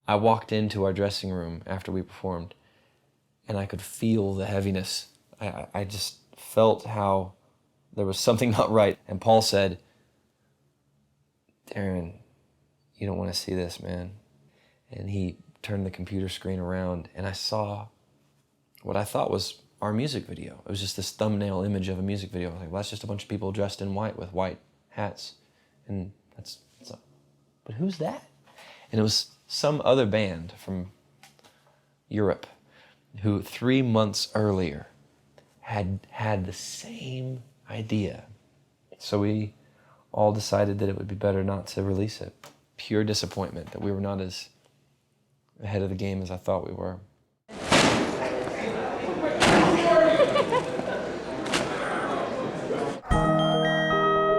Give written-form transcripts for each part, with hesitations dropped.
I walked into our dressing room after we performed, and I could feel the heaviness. I just felt how there was something not right. And Paul said, "Darren, you don't want to see this, man." And he turned the computer screen around, and I saw what I thought was our music video. It was just this thumbnail image of a music video. I was like, well, that's just a bunch of people dressed in white with white hats. And that's but who's that? And it was some other band from Europe who 3 months earlier had the same idea. So we all decided that it would be better not to release it. Pure disappointment that we were not as ahead of the game as I thought we were.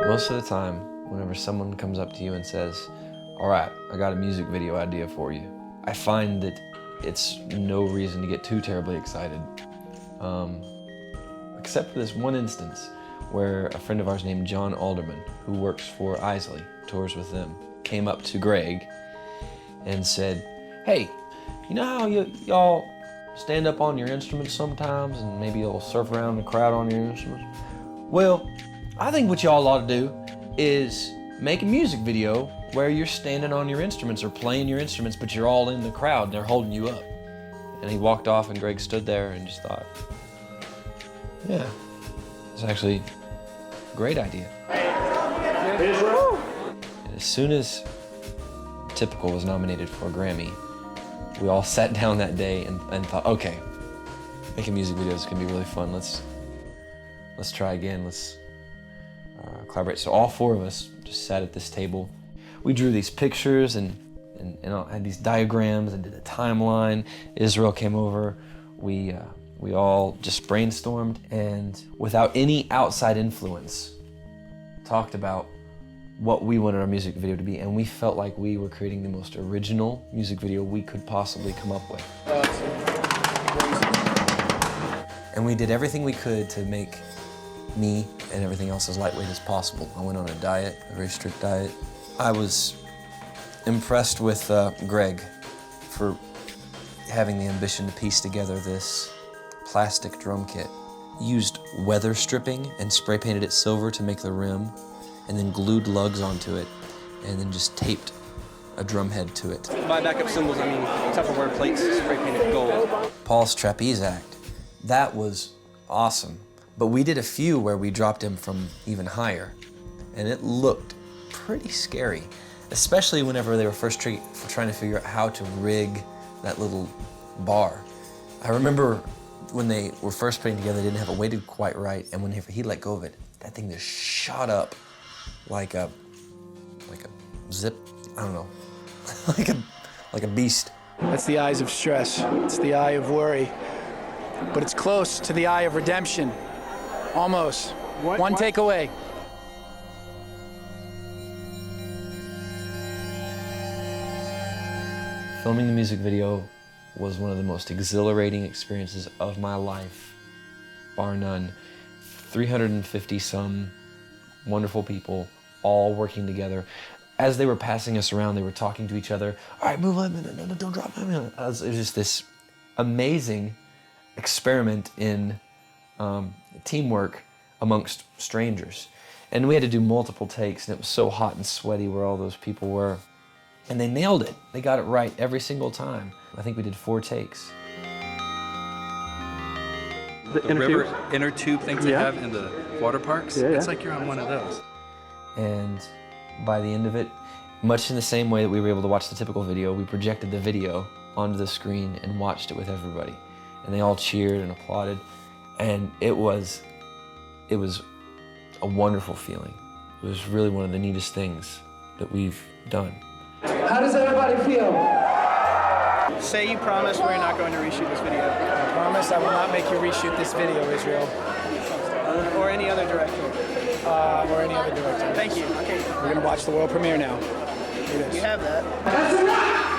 Most of the time, whenever someone comes up to you and says, "All right, I got a music video idea for you," I find that it's no reason to get too terribly excited. Except for this one instance where a friend of ours named John Alderman, who works for Isley, tours with them, came up to Greg and said, "Hey, you know how y'all stand up on your instruments sometimes and maybe you'll surf around the crowd on your instruments? Well, I think what y'all ought to do is make a music video where you're standing on your instruments or playing your instruments, but you're all in the crowd and they're holding you up." And he walked off and Greg stood there and just thought, yeah, it's actually a great idea. And as soon as Typical was nominated for a Grammy, we all sat down that day and thought, okay, making music videos can be really fun. Let's try again. Let's collaborate. So all four of us just sat at this table. We drew these pictures and had these diagrams and did a timeline. Israel came over. We all just brainstormed and without any outside influence talked about what we wanted our music video to be, and we felt like we were creating the most original music video we could possibly come up with. And we did everything we could to make me and everything else as lightweight as possible. I went on a diet, a very strict diet. I was impressed with Greg for having the ambition to piece together this plastic drum kit. He used weather stripping and spray painted it silver to make the rim, and then glued lugs onto it, and then just taped a drum head to it. By backup cymbals, I mean Tupperware plates spray painted gold. Paul's trapeze act, that was awesome. But we did a few where we dropped him from even higher, and it looked pretty scary, especially whenever they were first trying to figure out how to rig that little bar. I remember when they were first putting together, they didn't have it weighted quite right, and when he let go of it, that thing just shot up like a zip, I don't know, like a beast. That's the eyes of stress. It's the eye of worry, but it's close to the eye of redemption. Almost. One takeaway. Filming the music video was one of the most exhilarating experiences of my life, bar none. 350 some wonderful people all working together. As they were passing us around, they were talking to each other. "All right, move on, no, don't drop me." It was just this amazing experiment in teamwork amongst strangers. And we had to do multiple takes, and it was so hot and sweaty where all those people were. And they nailed it. They got it right every single time. I think we did 4 takes. The inner tube things they have in the water parks, it's like you're on one of those. And by the end of it, much in the same way that we were able to watch the Typical video, we projected the video onto the screen and watched it with everybody. And they all cheered and applauded. And it was a wonderful feeling. It was really one of the neatest things that we've done. How does everybody feel? Say you promise we're not going to reshoot this video. I promise I will not make you reshoot this video, Israel. Or any other director. Or any other director. Thank you. Okay. We're gonna watch the world premiere now. Look at this. You have that. That's enough!